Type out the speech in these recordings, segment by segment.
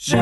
Well,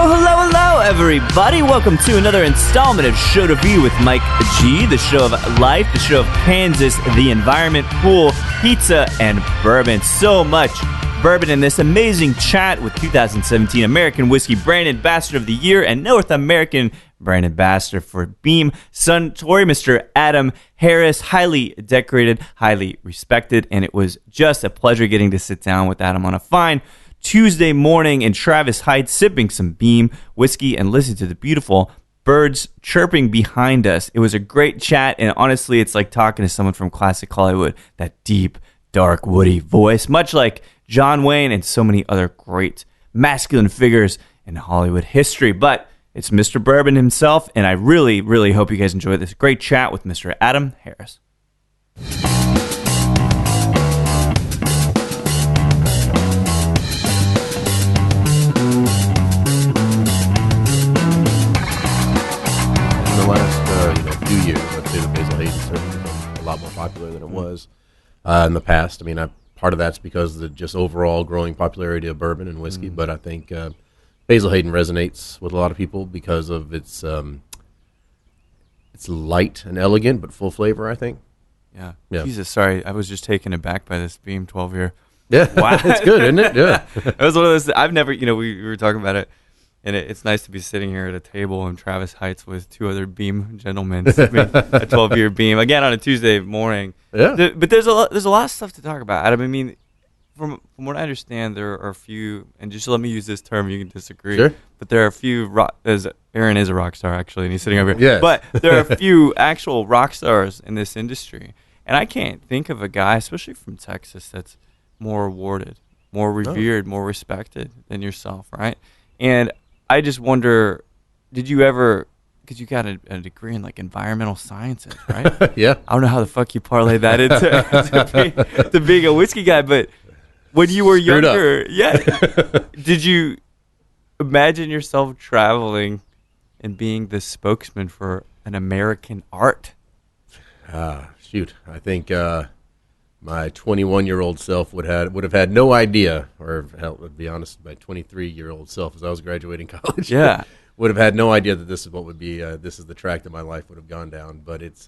hello, everybody. Welcome to another installment of Show to View with Mike G, the show of life, the show of Kansas, the environment, pool, pizza, and bourbon. So much bourbon in this amazing chat with 2017 American Whiskey Brand Ambassador of the Year and North American Brand Ambassador for Beam, Suntory, Mr. Adam Harris. Highly decorated, highly respected, and it was just a pleasure getting to sit down with Adam on a fine Tuesday morning in Travis Heights, sipping some Beam whiskey and listening to the beautiful birds chirping behind us. It was a great chat, and honestly, it's like talking to someone from classic Hollywood, that deep, dark, woody voice, much like John Wayne and so many other great masculine figures in Hollywood history. But it's Mr. Bourbon himself, and I really, really hope you guys enjoyed this great chat with Mr. Adam Harris. Few years, I'd say the Basil Hayden certainly become a lot more popular than it was in the past. I mean, part of that's because of the just overall growing popularity of bourbon and whiskey, but I think Basil Hayden resonates with a lot of people because of its light and elegant but full flavor, I think. Yeah. Jesus, sorry, I was just taken aback by this Beam 12-year. Yeah, wow. It's good, isn't it? Yeah. It was one of those, I've never, we were talking about it. And it's nice to be sitting here at a table in Travis Heights with two other Beam gentlemen sipping a 12-year Beam again on a Tuesday morning. Yeah. But there's a lot of stuff to talk about, Adam. I mean, from what I understand, there are a few, and just let me use this term. You can disagree. Sure. But there are a few. As Aaron is a rock star, actually, and he's sitting over here. Yes. But there are a few actual rock stars in this industry, and I can't think of a guy, especially from Texas, that's more awarded, more revered, more respected than yourself, right? And I just wonder, did you ever, because you got a degree in like environmental sciences, right? Yeah. I don't know how the fuck you parlay that into to being a whiskey guy, but when you were younger, did you imagine yourself traveling and being the spokesman for an American art? Shoot, I think my 21-year-old self would have had no idea, or hell, to be honest, my 23-year-old self, as I was graduating college, would have had no idea that this is what would be. This is the track that my life would have gone down. But it's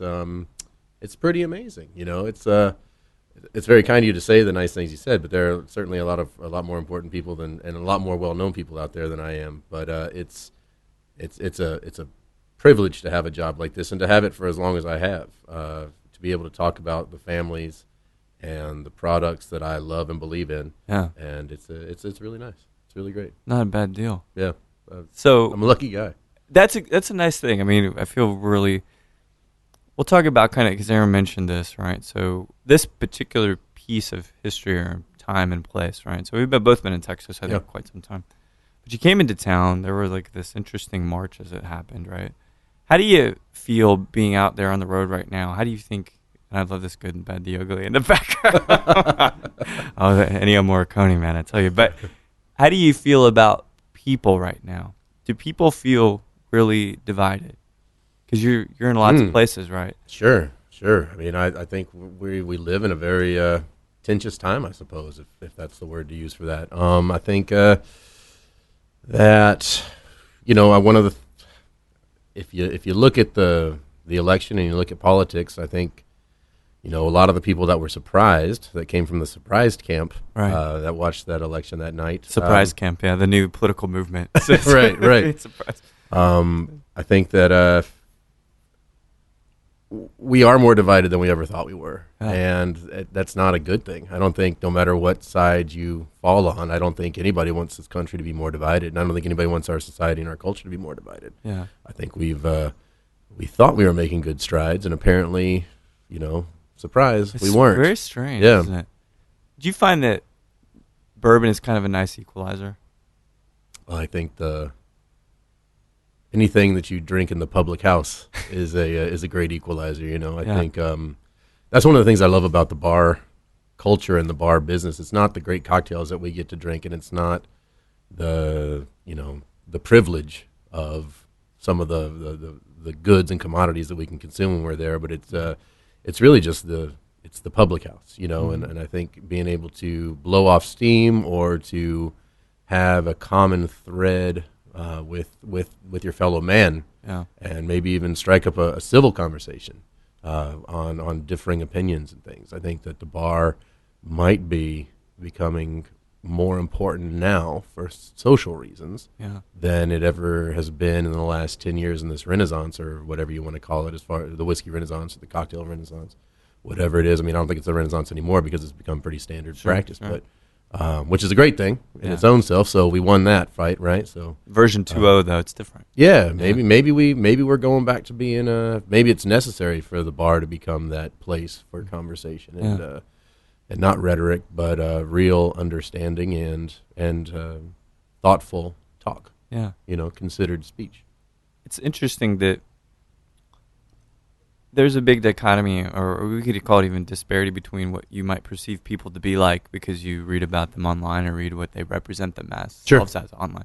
pretty amazing. It's very kind of you to say the nice things you said. But there are certainly a lot more important people and a lot more well-known people out there than I am. But it's a privilege to have a job like this and to have it for as long as I have. To be able to talk about the families and the products that I love and believe in. Yeah. And it's really nice. It's really great. Not a bad deal. Yeah. So I'm a lucky guy. That's a nice thing. I mean, I feel really, we'll talk about kind of, because Aaron mentioned this, right? So this particular piece of history or time and place, right? So we've both been in Texas, I think, quite some time. But you came into town, there was like this interesting march as it happened, right? How do you feel being out there on the road right now? How do you think, and I love this good and bad, the ugly in the background. Oh, Ennio Morricone, man, I tell you. But how do you feel about people right now? Do people feel really divided? Because you're in lots of places, right? Sure. I mean, I think we live in a very contentious time, I suppose, if that's the word to use for that. I think that one of the if you look at the election and you look at politics, I think. A lot of the people that were surprised, that came from the surprised camp, that watched that election that night. Surprise camp, the new political movement. Right. Surprise. I think that we are more divided than we ever thought we were, and that's not a good thing. I don't think, no matter what side you fall on, I don't think anybody wants this country to be more divided, and I don't think anybody wants our society and our culture to be more divided. Yeah. I think we thought we were making good strides, and apparently, surprise, we weren't. Very strange, isn't it? Do you find that bourbon is kind of a nice equalizer? Well, I think anything that you drink in the public house is a great equalizer. I think that's one of the things I love about the bar culture and the bar business. It's not the great cocktails that we get to drink, and it's not the the privilege of some of the goods and commodities that we can consume when we're there, but it's really just it's the public house, and I think being able to blow off steam or to have a common thread with your fellow man, and maybe even strike up a civil conversation on differing opinions and things. I think that the bar might be becoming more important now for social reasons than it ever has been in the last 10 years in this renaissance, or whatever you want to call it, as far as the whiskey renaissance or the cocktail renaissance, whatever it is. I mean, I don't think it's a renaissance anymore because it's become pretty standard practice, but which is a great thing in its own self. So we won that fight, right? So version 2.0 though, it's different. Yeah, maybe we're going back to being maybe it's necessary for the bar to become that place for conversation and not rhetoric, but real understanding and thoughtful talk. Yeah, considered speech. It's interesting that there's a big dichotomy, or we could call it even disparity, between what you might perceive people to be like because you read about them online or read what they represent them as, themselves as online,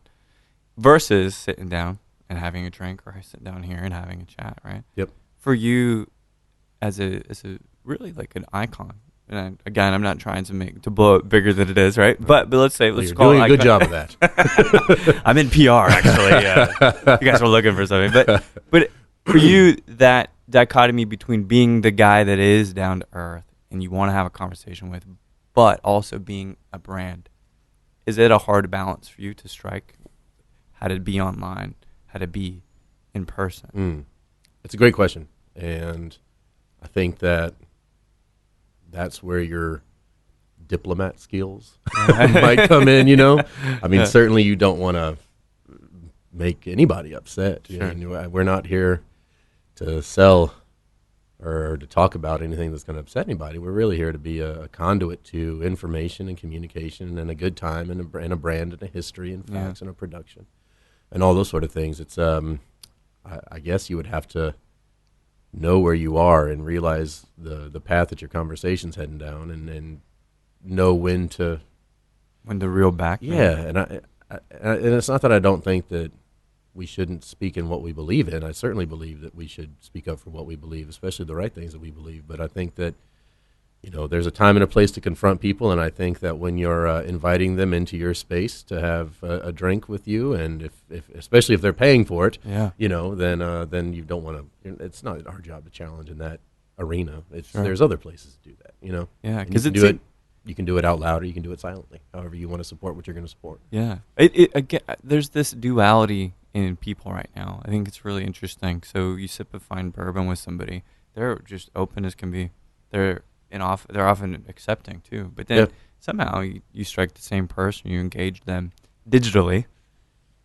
versus sitting down and having a drink, or sitting down here and having a chat, right? Yep. For you, as a really like an icon, and again, I'm not trying to blow it bigger than it is, right? But let's call it doing a good job of that. I'm in PR, actually. You guys were looking for something, but for you, that dichotomy between being the guy that is down to earth and you want to have a conversation with, but also being a brand, is it a hard balance for you to strike? How to be online, how to be in person? It's a great question, and I think that's where your diplomat skills might come in. I mean, certainly you don't want to make anybody upset. Sure. We're not here to sell or to talk about anything that's going to upset anybody. We're really here to be a conduit to information and communication and a good time and a brand and a history and facts and a production and all those sort of things. It's I guess you would have to know where you are and realize the path that your conversation's heading down, and know when to reel back. Yeah, and and it's not that I don't think that we shouldn't speak in what we believe in. I certainly believe that we should speak up for what we believe, especially the right things that we believe. But I think that, there's a time and a place to confront people, and I think that when you're inviting them into your space to have a drink with you, and if especially if they're paying for it, then you don't want to. It's not our job to challenge in that arena. There's other places to do that. Yeah, because you can do it out loud, or you can do it silently. However you want to support what you're going to support. Yeah, again, there's this duality in people right now. I think it's really interesting. So you sip a fine bourbon with somebody, they're just open as can be. They're often accepting too. But then somehow you strike the same person, you engage them digitally,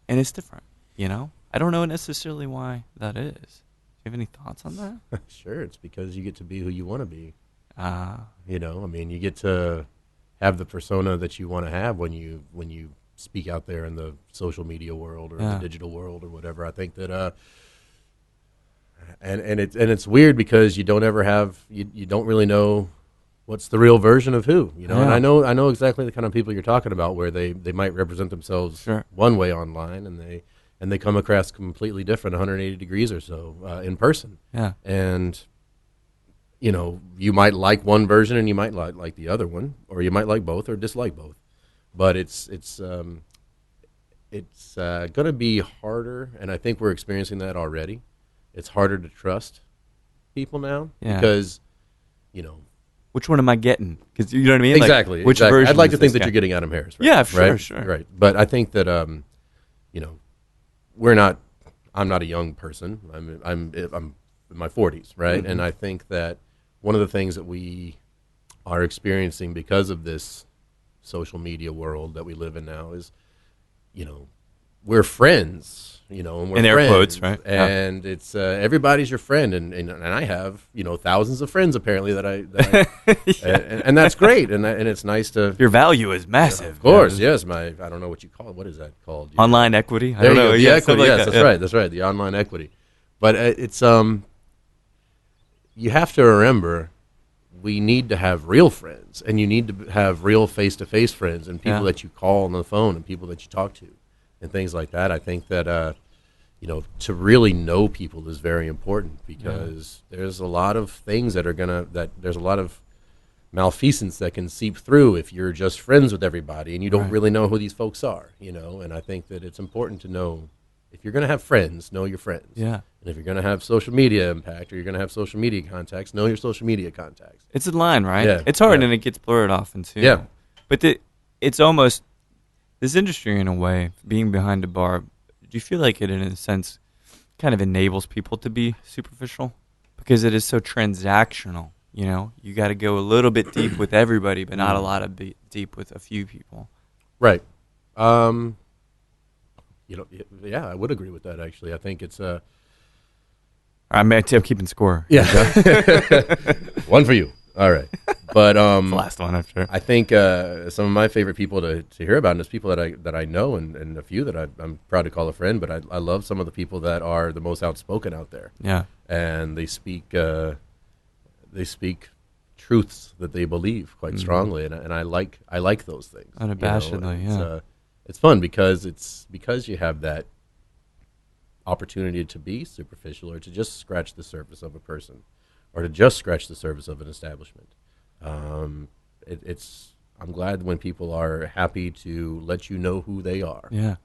and it's different. I don't know necessarily why that is. Do you have any thoughts on that? Sure, it's because you get to be who you want to be. I mean, you get to have the persona that you want to have when you speak out there in the social media world or the digital world or whatever. I think that and it's weird because you don't ever have you don't really know what's the real version of who, and I know exactly the kind of people you're talking about, where they might represent themselves one way online and they come across completely different 180 degrees or so in person. And you might like one version and you might like the other one, or you might like both or dislike both. But it's going to be harder, and I think we're experiencing that already. It's harder to trust people now because, which one am I getting? Because you know what I mean. Exactly. Which version? I'd like to think that you're getting Adam Harris. Right? Yeah, sure, right? sure. Right. But I think that we're not. I'm not a young person. I'm in my 40s, right? Mm-hmm. And I think that one of the things that we are experiencing because of this social media world that we live in now is, we're friends. And we're in air friends, quotes, right? And it's everybody's your friend, and I have thousands of friends apparently that I and that's great, and it's nice to. Your value is massive. Of course, yes. I don't know what you call it. What is that called? Online equity. I There don't you know. go. The Yeah, equity. like Yes, that. that's right. The online equity, but it's you have to remember. We need to have real friends, and you need to have real face-to-face friends, and people that you call on the phone, and people that you talk to, and things like that. I think that to really know people is very important, because there's a lot of things there's a lot of malfeasance that can seep through if you're just friends with everybody and you don't really know who these folks are. And I think that it's important to know, if you're going to have friends, know your friends. Yeah. And if you're going to have social media impact, or you're going to have social media contacts, know your social media contacts. It's a line, right? Yeah. It's hard, and it gets blurred often too. Yeah. But it's almost this industry, in a way, being behind a bar. Do you feel like it, in a sense, kind of enables people to be superficial because it is so transactional? You got to go a little bit deep with everybody, but not a lot of deep with a few people. Right. Yeah, I would agree with that. Actually, I think it's I'm keeping score. Yeah. One for you. All right. But the last one, I'm sure. I think some of my favorite people to hear about, and it's people that I know, and a few that I'm proud to call a friend. But I love some of the people that are the most outspoken out there. Yeah. And they speak truths that they believe quite strongly, and I like those things. Unabashedly, It's fun because you have that opportunity to be superficial, or to just scratch the surface of a person, or to just scratch the surface of an establishment. I'm glad when people are happy to let you know who they are. Yeah.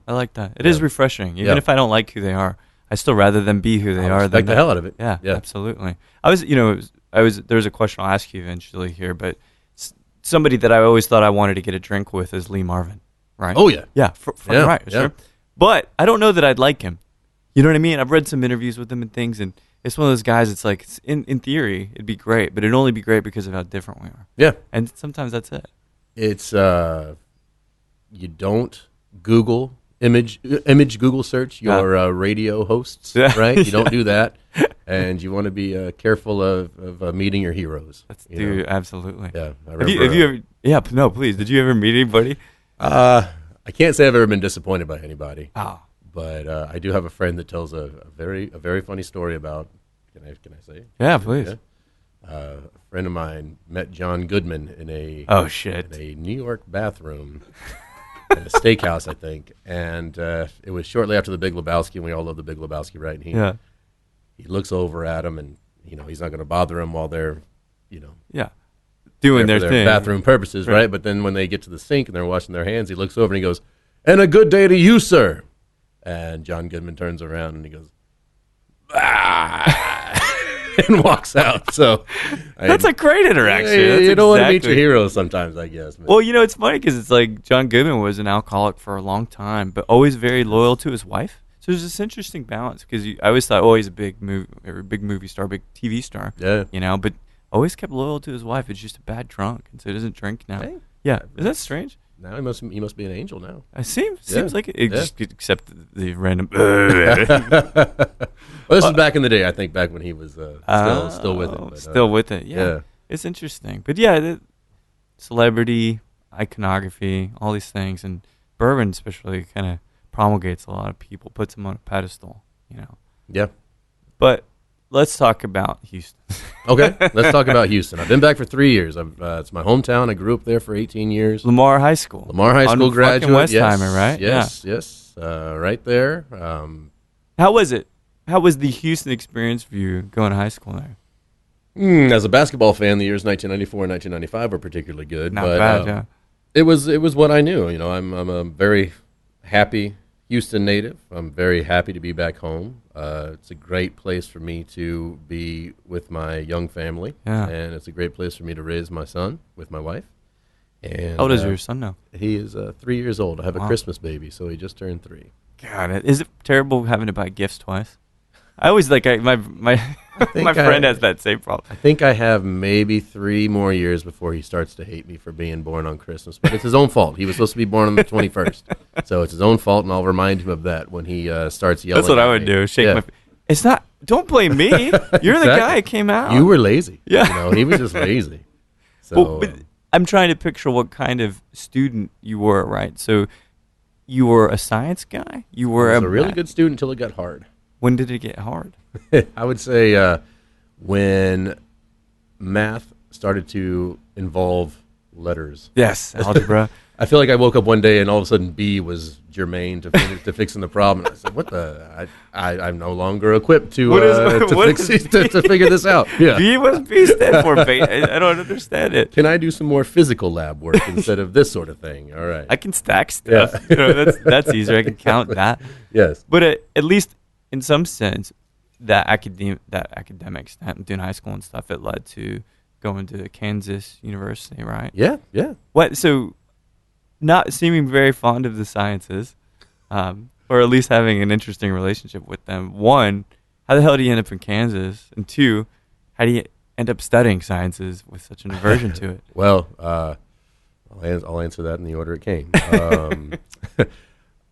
I like that. It Yeah. is refreshing. Even if I don't like who they are, I still rather them be who they are. Respect the hell out of it. Yeah, absolutely. There's a question I'll ask you eventually here, but somebody that I always thought I wanted to get a drink with is Lee Marvin, right? Oh, yeah. Yeah, right, sure. But I don't know that I'd like him. You know what I mean? I've read some interviews with him and things, and it's one of those guys, it's like, in theory, it'd be great, but it'd only be great because of how different we are. Yeah. And sometimes that's it. It's, you don't Google, image Google search your radio hosts, right? You don't do that. And you want to be careful of meeting your heroes. Dude, absolutely. Yeah. Have you ever, no, please, did you ever meet anybody? I can't say I've ever been disappointed by anybody. Oh. But I do have a friend that tells a very funny story about. Can I say? Yeah, please. Yeah. A friend of mine met John Goodman in a New York bathroom at a steakhouse, I think, and it was shortly after The Big Lebowski, and we all love The Big Lebowski, right? And he looks over at him, and he's not going to bother him while they're doing their thing, bathroom purposes, right? But then when they get to the sink and they're washing their hands, he looks over and he goes, "And a good day to you, sir." And John Goodman turns around and he goes, and walks out. So that's a great interaction. You don't want to meet your heroes sometimes, I guess. But. Well, it's funny because it's like John Goodman was an alcoholic for a long time, but always very loyal to his wife. So there's this interesting balance, because I always thought, he's a big movie star, big TV star. Yeah. But always kept loyal to his wife. It's just a bad drunk, and so he doesn't drink now. Hey. Yeah, is that strange? Now he must be an angel now. It seems like it. Just except the random. Well, this was back in the day. I think back when he was still with it. But, still with it. Yeah. It's interesting, but the celebrity iconography, all these things, and bourbon especially kind of promulgates a lot of people, puts them on a pedestal. Yeah. But let's talk about Houston. Okay, let's talk about Houston. I've been back for 3 years. It's my hometown. I grew up there for 18 years. Lamar High School. Graduate. Westheimer, right? Yes. Right there. How was it? How was the Houston experience for you going to high school there? As a basketball fan, the years 1994 and 1995 were particularly good. Not bad, yeah. It was what I knew. I'm a very happy Houston native. I'm very happy to be back home. It's a great place for me to be with my young family, and it's a great place for me to raise my son with my wife. And how old is your son now? He is 3 years old. I have a Christmas baby, so he just turned 3. God, is it terrible having to buy gifts twice? I always my my friend has that same problem. I think I have maybe 3 more years before he starts to hate me for being born on Christmas. But it's his own fault. He was supposed to be born on the 21st. So it's his own fault, and I'll remind him of that when he starts yelling. That's what I would do. Shake my. It's not. Don't blame me. You're the guy who came out. You were lazy. Yeah. He was just lazy. So but I'm trying to picture what kind of student you were, right? So you were a science guy? You were a really good student until it got hard. When did it get hard? I would say when math started to involve letters. Yes, algebra. I feel like I woke up one day and all of a sudden B was germane to fixing the problem. And I said, "What the? I'm no longer equipped to figure this out." Yeah. B stand for? I don't understand it. Can I do some more physical lab work instead of this sort of thing? All right. I can stack stuff. Yeah. That's easier. I can count that. Yes. But at least in some sense, that academic stuff, doing high school and stuff, it led to going to Kansas University, right? Yeah. Yeah. What? So. Not seeming very fond of the sciences, or at least having an interesting relationship with them. 1, how the hell do you end up in Kansas? And 2, how do you end up studying sciences with such an aversion to it? Well, I'll answer that in the order it came.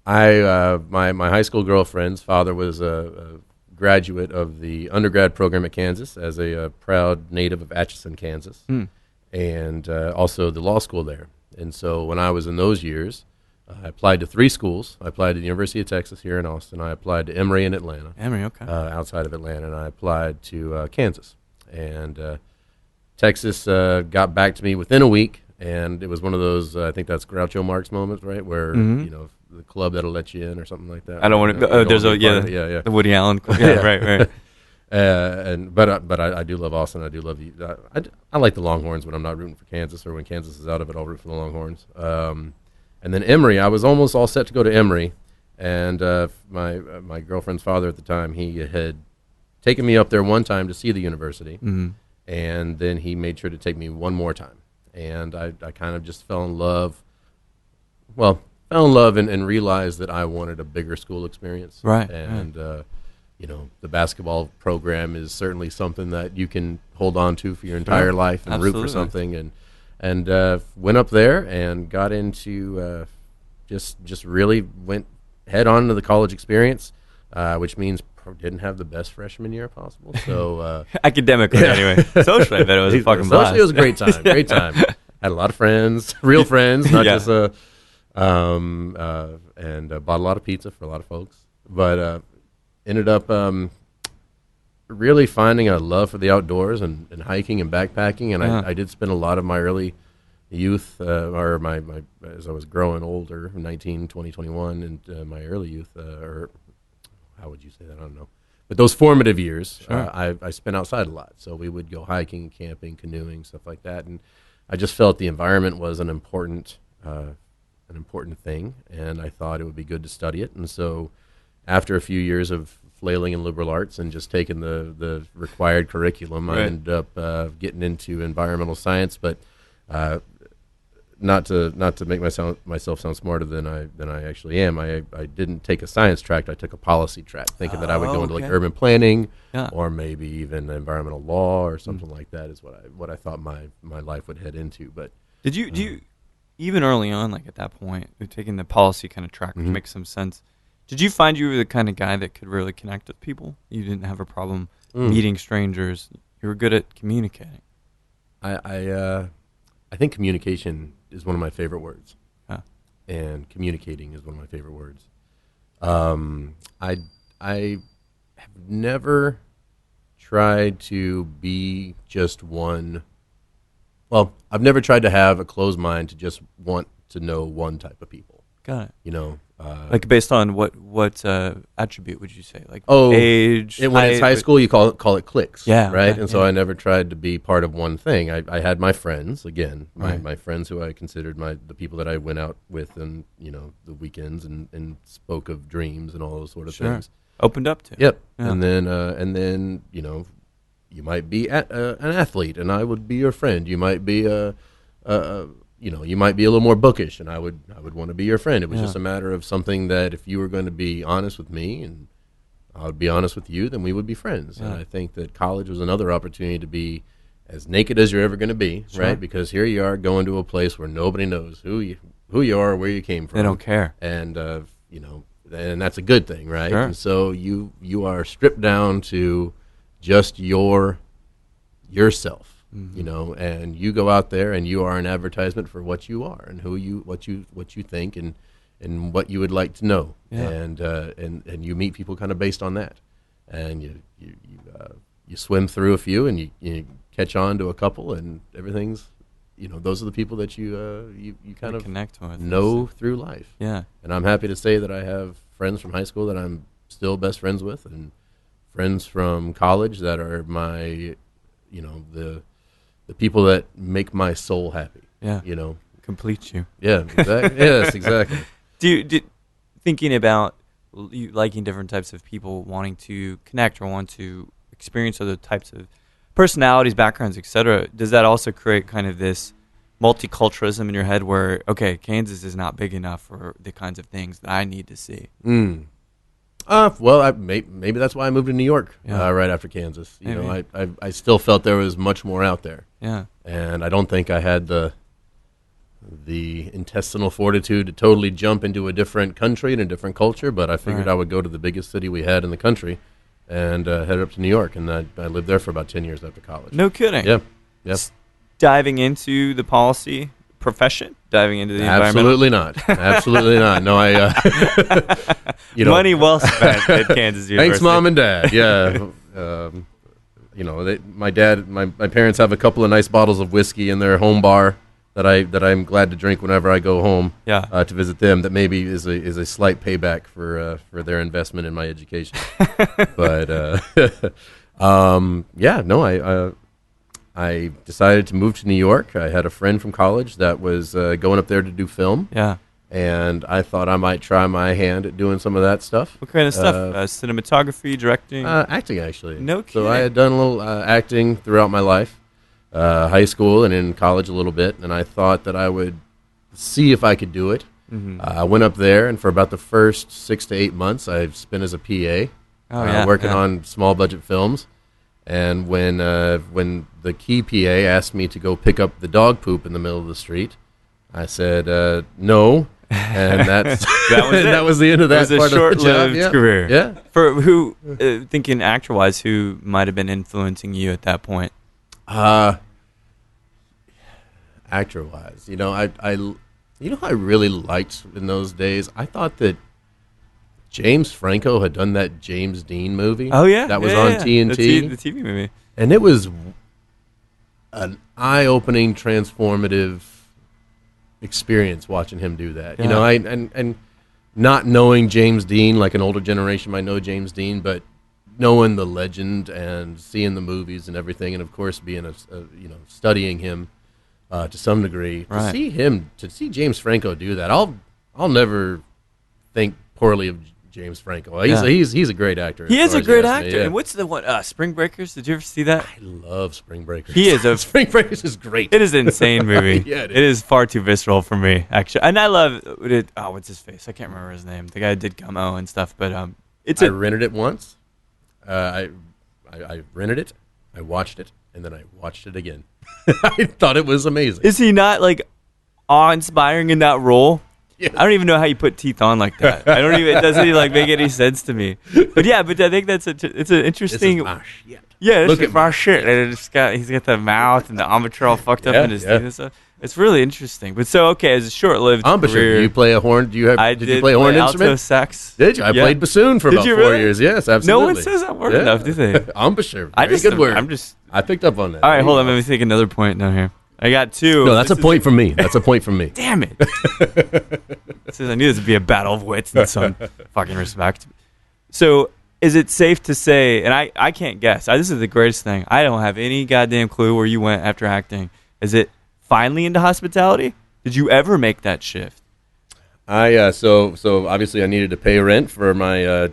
My high school girlfriend's father was a graduate of the undergrad program at Kansas as a proud native of Atchison, Kansas, and also the law school there. And so when I was in those years, I applied to 3 schools. I applied to the University of Texas here in Austin. I applied to Emory in Atlanta. Emory, okay. Outside of Atlanta. And I applied to Kansas. And Texas got back to me within a week. And it was one of those, I think that's Groucho Marx moments, right? Where, the club that'll let you in or something like that. I don't want to, there's the Woody Allen club. Yeah, right. But I do love Austin. I do love you. I like the Longhorns when I'm not rooting for Kansas, or when Kansas is out of it, I'll root for the Longhorns. And then Emory, I was almost all set to go to Emory, and my girlfriend's father at the time, he had taken me up there one time to see the university, and then he made sure to take me one more time, and I kind of just fell in love. Well, fell in love and realized that I wanted a bigger school experience, right? And the basketball program is certainly something that you can hold on to for your entire life and root for something. And went up there and got into just really went head on into the college experience, which means didn't have the best freshman year possible. So academically, anyway, socially, I bet it was a fucking blast. Socially, it was a great time. Great time. Had a lot of friends, real friends, not just and bought a lot of pizza for a lot of folks, but. Ended up really finding a love for the outdoors and hiking and backpacking, and I did spend a lot of my early youth, or my as I was growing older, 19, 20, 21, and my early youth, or how would you say that? I don't know. But those formative years, I spent outside a lot. So we would go hiking, camping, canoeing, stuff like that, and I just felt the environment was an important thing, and I thought it would be good to study it, and so. After a few years of flailing in liberal arts and just taking the required curriculum, I ended up getting into environmental science. But not to make myself sound smarter than I actually am. I didn't take a science track. I took a policy track, thinking that I would go into like urban planning or maybe even environmental law or something like that. Is what I thought my life would head into. But do you even early on, like at that point, you're taking the policy kind of track, which makes some sense. Did you find you were the kind of guy that could really connect with people? You didn't have a problem meeting strangers. You were good at communicating. I think communication is one of my favorite words, and communicating is one of my favorite words. I have never tried to be just one. Well, I've never tried to have a closed mind to just want to know one type of people. Got it. Like based on what attribute would you say? Like age? When it's high school, you call it cliques. Yeah. Right? Okay, and so I never tried to be part of one thing. I had my friends, again, my friends who I considered the people that I went out with and, the weekends and spoke of dreams and all those sort of things. Opened up to. Yep. Yeah. And then, you might be an athlete and I would be your friend. You might be you might be a little more bookish, and I would want to be your friend. It was just a matter of something that if you were going to be honest with me, and I'll be honest with you, then we would be friends. And I think that college was another opportunity to be as naked as you're ever going to be, right? Because here you are going to a place where nobody knows who you are, where you came from. They don't care. And, and that's a good thing, right? Sure. And so you are stripped down to just yourself, and you go out there and you are an advertisement for what you are and what you think and what you would like to know, and you meet people kind of based on that, and you swim through a few and you catch on to a couple, and everything's, those are the people that you kind of connect with, know through life. Yeah, and I'm happy to say that I have friends from high school that I'm still best friends with, and friends from college that are my, the people that make my soul happy. Yeah, complete you. Yeah, exactly. Yes, exactly. Thinking about you liking different types of people, wanting to connect or want to experience other types of personalities, backgrounds, etc., does that also create kind of this multiculturalism in your head where, okay, Kansas is not big enough for the kinds of things that I need to see? Well, maybe that's why I moved to New York right after Kansas. I still felt there was much more out there. Yeah, and I don't think I had the intestinal fortitude to totally jump into a different country and a different culture, but I figured I would go to the biggest city we had in the country and head up to New York, and I lived there for about 10 years after college. No kidding. Yeah. Yep. Diving into the policy profession, diving into the Absolutely not. Absolutely not. No, money well spent at Kansas University. Thanks, Mom and Dad. Yeah. My parents have a couple of nice bottles of whiskey in their home bar that I'm glad to drink whenever I go home to visit them. That maybe is a slight payback for their investment in my education. But I decided to move to New York. I had a friend from college that was going up there to do film. Yeah. And I thought I might try my hand at doing some of that stuff. What kind of stuff? Cinematography, directing? Acting, actually. No kidding. So I had done a little acting throughout my life. High school and in college a little bit, and I thought that I would see if I could do it. Mm-hmm. I went up there, and for about the first 6 to 8 months, I've spent as a PA, working on small budget films. And when the key PA asked me to go pick up the dog poop in the middle of the street, I said no, and that was the end of that. It was a short-lived career. Yeah. For who, thinking actor-wise, who might have been influencing you at that point? Actor-wise, I really liked in those days. I thought that James Franco had done that James Dean movie. Oh yeah, that was on TNT, the TV movie, and it was an eye-opening, transformative experience watching him do that. Yeah. And not knowing James Dean, like an older generation might know James Dean, but knowing the legend and seeing the movies and everything, and of course being studying him to some degree, to see James Franco do that, I'll never think poorly of James Franco. He's a great actor. He is a great actor. Yeah. And what's the one? Spring Breakers. Did you ever see that? I love Spring Breakers. He is Spring Breakers is great. It is an insane movie. Yeah, it is far too visceral for me, actually. And I love it. Oh, what's his face? I can't remember his name. The guy who did Gummo and stuff. But I rented it once. I rented it. I watched it, and then I watched it again. I thought it was amazing. Is he not awe-inspiring in that role? Yeah. I don't even know how you put teeth on like that. It doesn't even make any sense to me. But I think it's an interesting. This is my shit. Yeah, look at my shit. And he's got the mouth and the armature all fucked up in his teeth and stuff. It's really interesting. But as a short-lived career, do you play a horn? Did you play a horn instrument? Alto sax. Did you? I played bassoon for about 4 years. Yes, absolutely. No one says that word enough, do they? Embouchure. Very good word. I picked up on that. All right, hold on. Let me take another point down here. I got two. No, that's a point from me. That's a point from me. Damn it. I knew this would be a battle of wits in some fucking respect. So, is it safe to say, and I can't guess, this is the greatest thing, I don't have any goddamn clue where you went after acting. Is it finally into hospitality? Did you ever make that shift? So obviously I needed to pay rent for my, I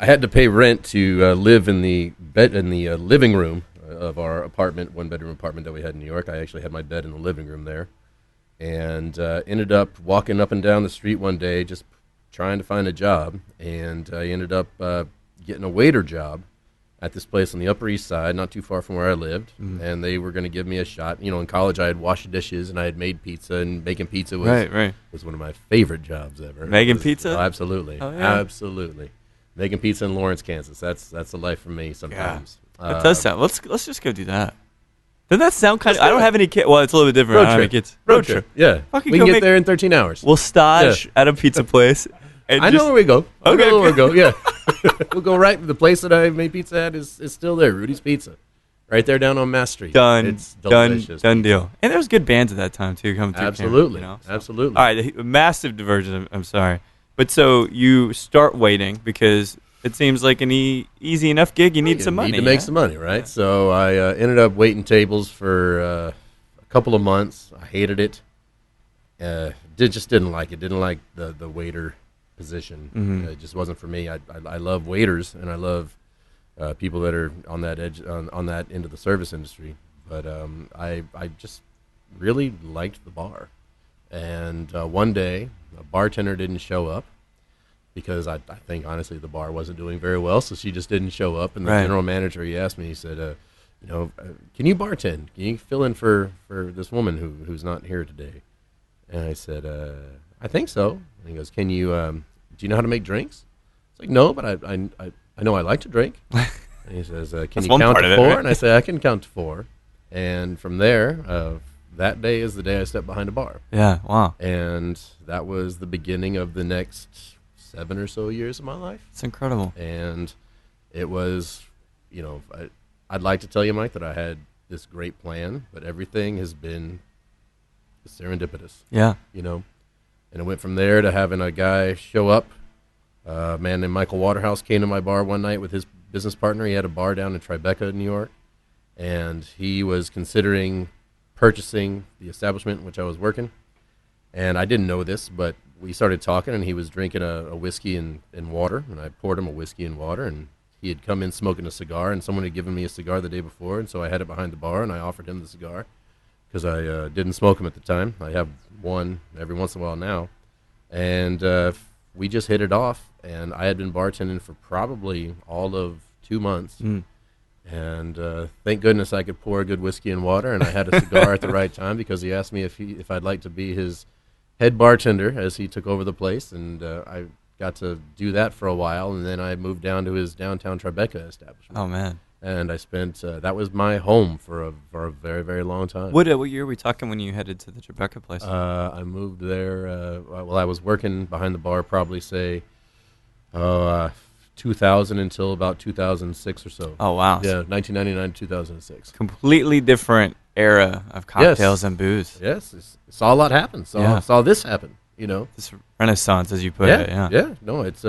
had to pay rent to live in the living room of our apartment, one-bedroom apartment that we had in New York. I actually had my bed in the living room there, and ended up walking up and down the street one day just trying to find a job, and I ended up getting a waiter job at this place on the Upper East Side, not too far from where I lived, and they were going to give me a shot. You know, in college I had washed dishes and I had made pizza, and making pizza was one of my favorite jobs ever. Making pizza? Oh, absolutely. Oh, yeah. Absolutely. Making pizza in Lawrence, Kansas. That's the life for me sometimes. Yeah. That does sound. Let's just go do that. Doesn't that sound kind of... I don't have any kids. Well, it's a little bit different. Road trip. Road trip. Yeah. We can get there in 13 hours. We'll stage at a pizza place. I know where we go. I know where we go. Yeah. We'll go right. The place that I made pizza at is still there. Rudy's Pizza. Right there down on Mass Street. Done. It's delicious. Done deal. And there was good bands at that time, too, coming through. Absolutely. Camera, so. Absolutely. All right. Massive diversion. I'm sorry. But so you start waiting because it seems like an easy enough gig. You need some money. Need to make some money, right? Yeah. So I ended up waiting tables for a couple of months. I hated it. Just didn't like it. Didn't like the waiter position. It just wasn't for me. I love waiters, and I love people that are on that edge, on that end of the service industry. But I just really liked the bar. And one day, a bartender didn't show up because I think, honestly, the bar wasn't doing very well, so she just didn't show up. And the general manager, he asked me, he said, can you bartend? Can you fill in for this woman who's not here today? And I said, I think so. And he goes, can you, do you know how to make drinks? It's like, no, but I know I like to drink. And he says, can you count to 4? Right? And I say, I can count to 4. And from there, that day is the day I stepped behind a bar. Yeah, wow. And that was the beginning of the next 7 or so years of my life. It's incredible. And it was, I'd like to tell you, Mike, that I had this great plan, but everything has been serendipitous. Yeah. And it went from there to having a guy show up. A man named Michael Waterhouse came to my bar one night with his business partner. He had a bar down in Tribeca, New York, and he was considering purchasing the establishment in which I was working. And I didn't know this, but we started talking, and he was drinking a whiskey and water, and I poured him a whiskey and water, and he had come in smoking a cigar, and someone had given me a cigar the day before, and so I had it behind the bar, and I offered him the cigar because I didn't smoke them at the time. I have one every once in a while now. And we just hit it off, and I had been bartending for probably all of 2 months. And thank goodness I could pour a good whiskey and water, and I had a cigar at the right time because he asked me if I'd like to be his head bartender as he took over the place, and I got to do that for a while, and then I moved down to his downtown Tribeca establishment. Oh, man. And I spent that was my home for a very, very long time. What year were we talking when you headed to the Tribeca place? I moved there. I was working behind the bar, probably say 2000 until about 2006 or so. Oh, wow. Yeah, 1999 to 2006. Completely different era of cocktails and booze. Yes, saw a lot happen. Saw this happen. This renaissance, as you put it. Yeah. Yeah. No, it's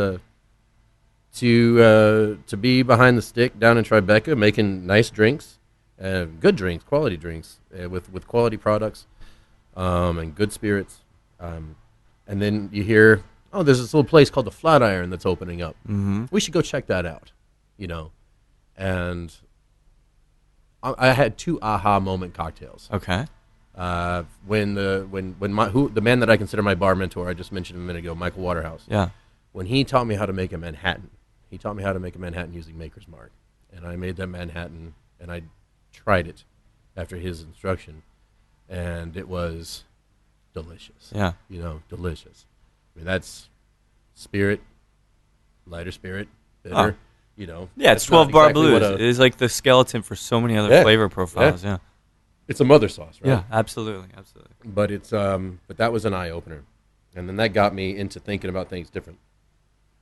to be behind the stick down in Tribeca, making nice drinks, good drinks, quality drinks, with quality products, and good spirits. And then you hear, oh, there's this little place called the Flatiron that's opening up. We should go check that out, And I had 2 aha moment cocktails. Okay. When the man that I consider my bar mentor, I just mentioned a minute ago, Michael Waterhouse. Yeah. When he taught me how to make a Manhattan. He taught me how to make a Manhattan using Maker's Mark. And I made that Manhattan, and I tried it after his instruction. And it was delicious. Yeah. Delicious. I mean, that's spirit, lighter spirit, bitter, Yeah, it's 12 bar blues. It is like the skeleton for so many other flavor profiles, yeah. It's a mother sauce, right? Yeah, absolutely. But it's but that was an eye-opener. And then that got me into thinking about things different.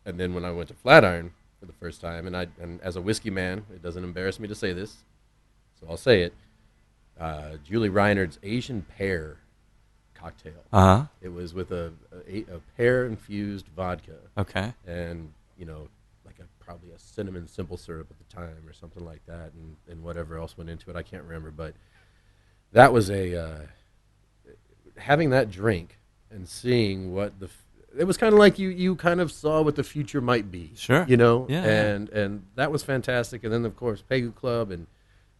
And then when I went to Flatiron for the first time, and as a whiskey man, it doesn't embarrass me to say this, so I'll say it. Julie Reinhardt's Asian pear cocktail. It was with a pear infused vodka. Okay. And like probably a cinnamon simple syrup at the time or something like that, and whatever else went into it, I can't remember. But that was having that drink and seeing what it was kind of like you kind of saw what the future might be. Sure. Yeah. And that was fantastic. And then, of course, Pegu Club and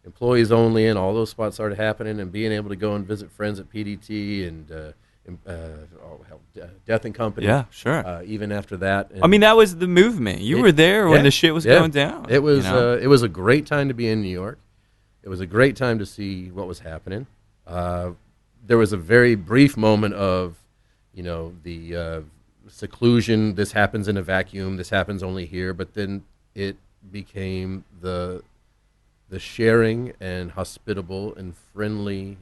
Employees Only and all those spots started happening, and being able to go and visit friends at PDT and Death and Company. Yeah, sure. Even after that. I mean, that was the movement. You were there when the shit was going down. It was it was a great time to be in New York. It was a great time to see what was happening. There was a very brief moment of, the seclusion. This happens in a vacuum. This happens only here. But then it became the sharing and hospitable and friendly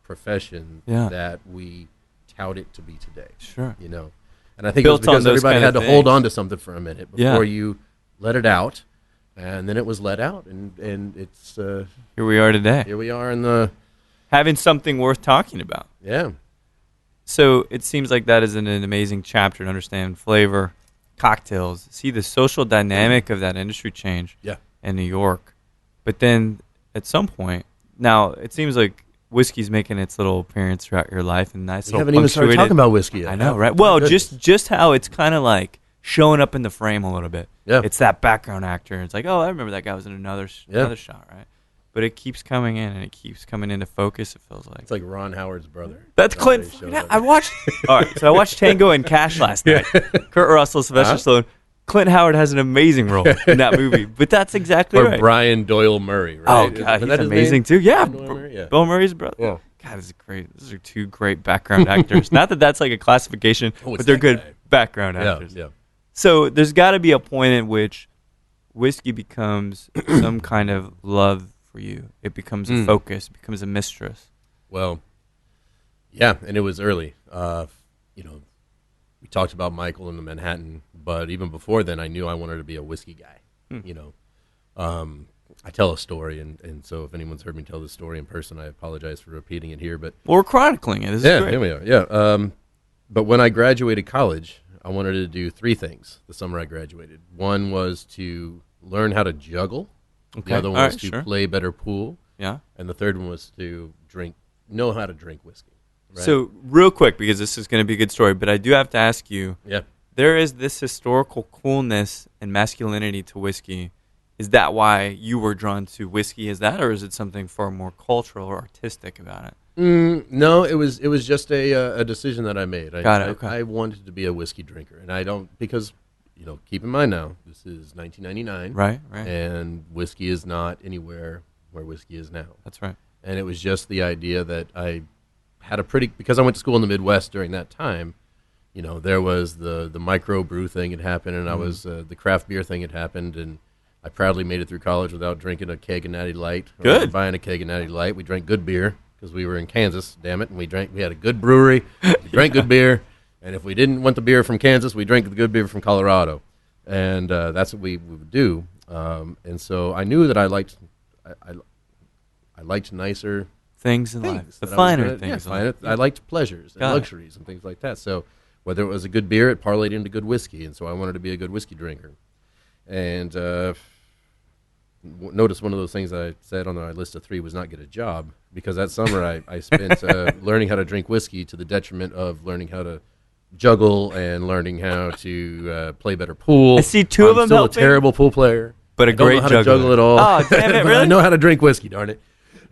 profession that we tout it to be today. Sure. And I think it was because everybody had to hold on to something for a minute before you let it out. And then it was let out, and it's here we are today. Here we are in the having something worth talking about. Yeah. So it seems like that is an amazing chapter to understand flavor, cocktails, see the social dynamic of that industry change in New York. But then at some point, now it seems like whiskey's making its little appearance throughout your life, and nice. We haven't even started talking about whiskey yet. I know, right? Well, just how it's kind of like showing up in the frame a little bit. Yeah. It's that background actor. It's like, oh, I remember that guy was in another shot, right? But it keeps coming in, and it keeps coming into focus, it feels like. It's like Ron Howard's brother. That's Clint. I watched all right, so I watched Tango and Cash last night. Kurt Russell, Sylvester Stallone. Clint Howard has an amazing role in that movie, but that's exactly right. Or Brian Doyle Murray, right? Oh, God, he's amazing, too. Yeah, Bill Murray's brother. Yeah. God, this is great. Those are two great background actors. Not that that's like a classification, but they're good background actors. Yeah. So there's got to be a point in which whiskey becomes some kind of love for you. It becomes a focus, becomes a mistress. Well, yeah, and it was early. We talked about Michael in the Manhattan, but even before then, I knew I wanted to be a whiskey guy. I tell a story, and so if anyone's heard me tell this story in person, I apologize for repeating it here. But we're chronicling it. This is great. Here we are. Yeah. But when I graduated college, I wanted to do three things the summer I graduated. One was to learn how to juggle. Okay. The other one was to play better pool. Yeah. And the third one was to know how to drink whiskey. Right? So real quick, because this is going to be a good story, but I do have to ask you. Yeah. There is this historical coolness and masculinity to whiskey. Is that why you were drawn to whiskey? Is that, or is it something far more cultural or artistic about it? No, it was just a decision that I made. I wanted to be a whiskey drinker, and I don't because keep in mind now this is 1999, right, and whiskey is not anywhere where whiskey is now. That's right. And it was just the idea that I had because I went to school in the Midwest during that time. There was the micro brew thing had happened, and I was the craft beer thing had happened, and I proudly made it through college without drinking a keg of Natty Light. Good. Or buying a keg of Natty Light. We drank good beer because we were in Kansas, damn it, and we had a good brewery. We drank good beer, and if we didn't want the beer from Kansas, we drank the good beer from Colorado, and that's what we would do. And so I knew that I liked nicer things in life, the finer things. I liked pleasures and luxuries and things like that. So whether it was a good beer, it parlayed into good whiskey, and so I wanted to be a good whiskey drinker. And notice one of those things I said on my list of three was not get a job, because that summer I spent learning how to drink whiskey to the detriment of learning how to juggle and learning how to play better pool. I see two of them still helping. A terrible pool player, but a great juggler. I don't know how to juggle at all. Oh, damn it, really? I know how to drink whiskey, darn it.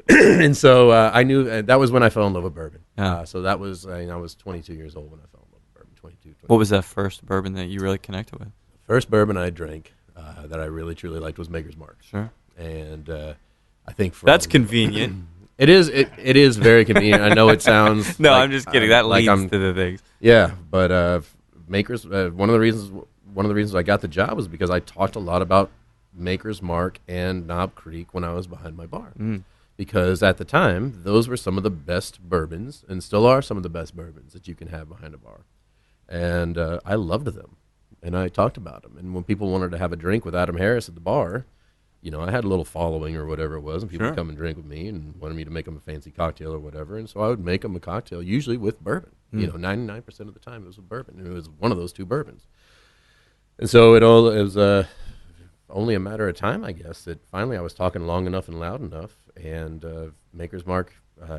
And so I knew that was when I fell in love with bourbon. So that was I was 22 years old when I fell in love with bourbon. 22. What was that first bourbon that you really connected with? First bourbon I drank that I really truly liked was Maker's Mark. Sure. And I think that's convenient. It is very convenient. I know it sounds. No, I'm just kidding. That leads to the things. Yeah, but Maker's one of the reasons I got the job was because I talked a lot about Maker's Mark and Knob Creek when I was behind my bar. Because at the time, those were some of the best bourbons, and still are some of the best bourbons that you can have behind a bar. And I loved them, and I talked about them. And when people wanted to have a drink with Adam Harris at the bar, I had a little following or whatever it was, and people would come and drink with me and wanted me to make them a fancy cocktail or whatever. And so I would make them a cocktail, usually with bourbon. 99% of the time it was with bourbon, and it was one of those two bourbons. And so it was only a matter of time, I guess, that finally I was talking long enough and loud enough, and Maker's Mark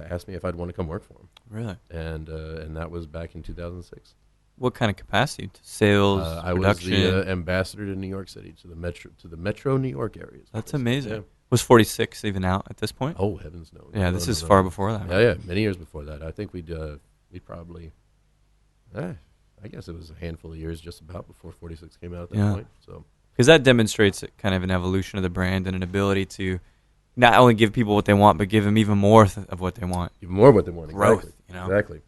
asked me if I'd want to come work for him. Really? And that was back in 2006. What kind of capacity? Sales, I was the ambassador to New York City, to the Metro New York area. That's amazing. Yeah. Was 46 even out at this point? Oh, heavens no. Yeah, this is far before that. Right? Yeah, many years before that. I think we we probably, I guess it was a handful of years just about before 46 came out at that point. So, because that demonstrates kind of an evolution of the brand and an ability to not only give people what they want, but give them even more of what they want. Even more of what they want. Growth, Exactly.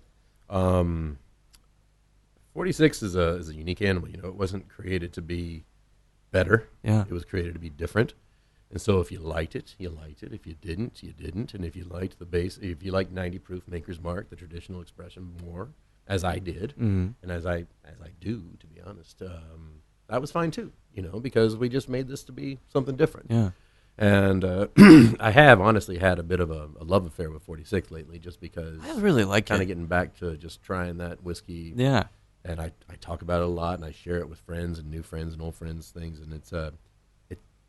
46 is a unique animal. You know, it wasn't created to be better. Yeah. It was created to be different. And so if you liked it, you liked it. If you didn't, you didn't. And if you liked if you liked 90 proof Maker's Mark, the traditional expression more, as I did, and as I do, to be honest, that was fine too, you know, because we just made this to be something different. Yeah. And I have honestly had a bit of a love affair with 46 lately, just because I really like kind of getting back to just trying that whiskey. Yeah. And I talk about it a lot, and I share it with friends and new friends and old friends, things, and it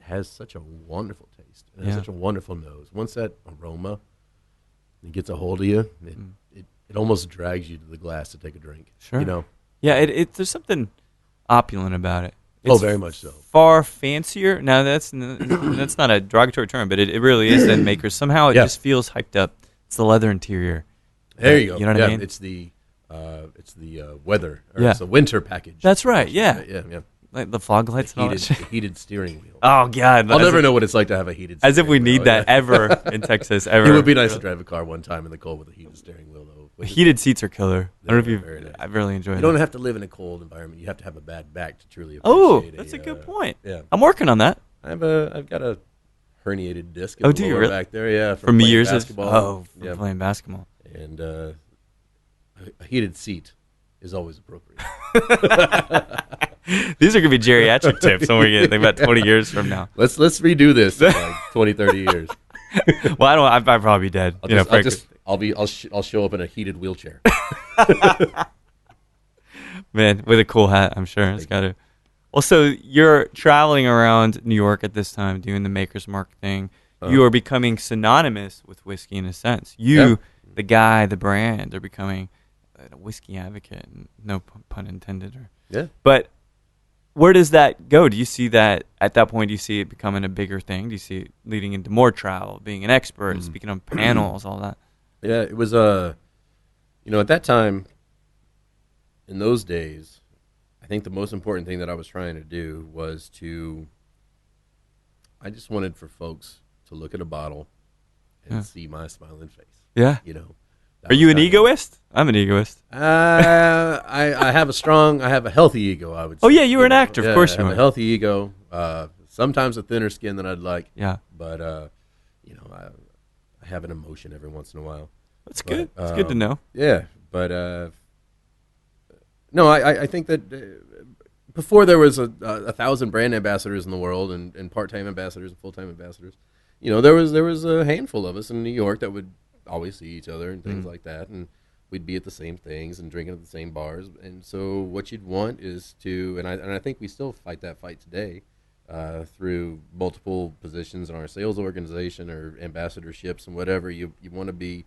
has such a wonderful taste. It has such a wonderful nose. Once that aroma gets a hold of you, it almost drags you to the glass to take a drink. Sure. You know? Yeah, there's something opulent about it. It's very much so. Far fancier. Now, that's not a derogatory term, but it really is than Maker's. Somehow it just feels hyped up. It's the leather interior. There you go. You know what I mean? It's the weather. It's the winter package. That's right. Yeah. Yeah. Like the fog lights and all that shit. The heated steering wheel. Oh, God. I'll never know what it's like to have a heated steering wheel. As if we need that ever in Texas, ever. It would be nice to drive a car one time in the cold with a heated steering wheel, though. Heated seats are killer. I don't know if very nice. I've really enjoyed it. You don't have to live in a cold environment. You have to have a bad back to truly Oh, appreciate that's a good point. Yeah. I'm working on that. I've got a herniated disc in Oh, the do you lower really? back there, yeah. From playing years basketball. from playing basketball. And a heated seat is always appropriate. These are going to be geriatric tips when we get about 20 years from now. Let's redo this in like 20, 30 years. Well, I'd probably be dead. I'll show up in a heated wheelchair. Man, with a cool hat, I'm sure. It's got to. Well, so you're traveling around New York at this time doing the Maker's Mark thing. You are becoming synonymous with whiskey in a sense. The guy, the brand, are becoming a whiskey advocate. No pun intended. But where does that go? Do you see that at that point? Do you see it becoming a bigger thing? Do you see it leading into more travel, being an expert, speaking on panels, all that? Yeah, it was at that time, in those days, I think the most important thing that I was trying to do was I just wanted for folks to look at a bottle and see my smiling face. Yeah. You know. Are you an egoist? I'm an egoist. I have a healthy ego, I would say. Oh, yeah, you were an actor. Of course you were. I have a healthy ego. Sometimes a thinner skin than I'd like. Yeah. But, I have an emotion every once in a while. That's good. It's good to know. Yeah. But, no, I think that before there was 1,000 brand ambassadors in the world and part-time ambassadors and full-time ambassadors, there was a handful of us in New York that would always see each other and things like that, and we'd be at the same things and drinking at the same bars. And so what you'd want is and I think we still fight that fight today through multiple positions in our sales organization or ambassadorships and whatever. You want to be,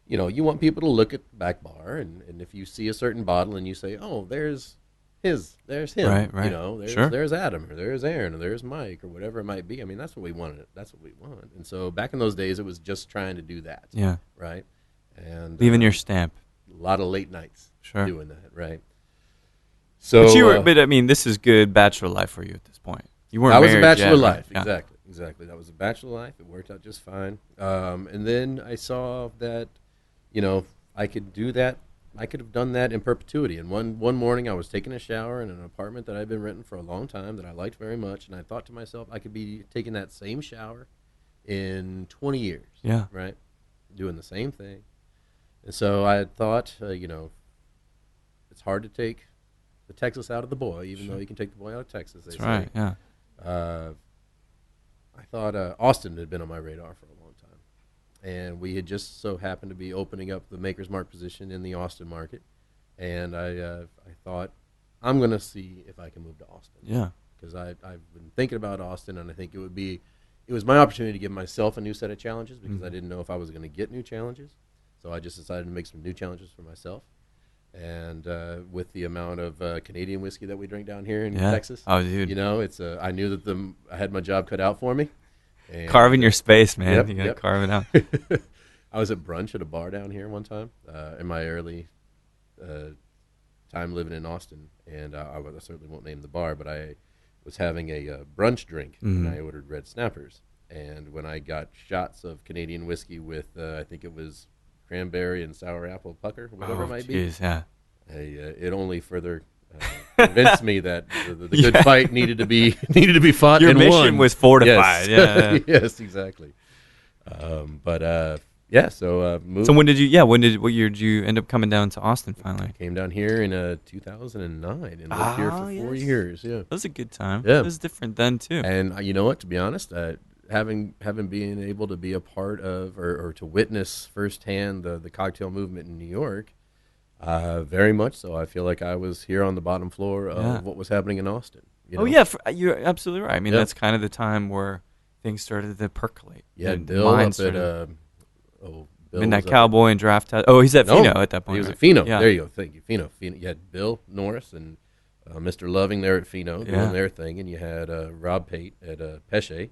you want people to look at the back bar, and if you see a certain bottle and you say, oh, there's him, right. There's Adam, or there's Aaron, or there's Mike, or whatever it might be. I mean, that's what we wanted. That's what we want. And so back in those days, it was just trying to do that. Yeah. Right. And leaving your stamp. A lot of late nights. Sure. Doing that. Right. So, but I mean, this is good bachelor life for you at this point. You weren't. That was married a bachelor yet, life. right? Exactly. That was a bachelor life. It worked out just fine. And then I saw that, I could do that. I could have done that in perpetuity. And one morning I was taking a shower in an apartment that I'd been renting for a long time that I liked very much, and I thought to myself, I could be taking that same shower in 20 years. Yeah. Right? Doing the same thing. And so I had thought, it's hard to take the Texas out of the boy, even though you can take the boy out of Texas. That's right, yeah. I thought Austin had been on my radar for a long time. And we had just so happened to be opening up the Maker's Mark position in the Austin market. And I thought, I'm going to see if I can move to Austin. Yeah. Because I've been thinking about Austin, and I think it was my opportunity to give myself a new set of challenges, because I didn't know if I was going to get new challenges. So I just decided to make some new challenges for myself. And with the amount of Canadian whiskey that we drink down here in Texas, oh, dude, it's I knew that I had my job cut out for me. And carving your space, man. Yep, you got to carve it out. I was at brunch at a bar down here one time in my early time living in Austin, and I certainly won't name the bar, but I was having a brunch drink, and I ordered red snappers. And when I got shots of Canadian whiskey with, I think it was cranberry and sour apple pucker, whatever it might be, yeah. It only further convinced me that the good fight needed to be fought. Your and mission won. was fortified. Yes. Yeah. Yes, exactly. Yeah. So moved. So what year did you end up coming down to Austin finally? Came down here in 2009 and lived here for 4 years. Yeah, that was a good time. Yeah, it was different then too. And you know what? To be honest, having been able to be a part of or to witness firsthand the cocktail movement in New York, very much so. I feel like I was here on the bottom floor of what was happening in Austin. You know? Oh yeah, you're absolutely right. I mean, that's kind of the time where things started to percolate. Yeah, Bill up at Midnight Cowboy and Draft House. Oh, he's at Fino at that point. He was right? at Fino. Yeah. There you go. Thank you, Fino. You had Bill Norris and Mr. Loving there at Fino doing their thing, and you had Rob Pate at Pesce,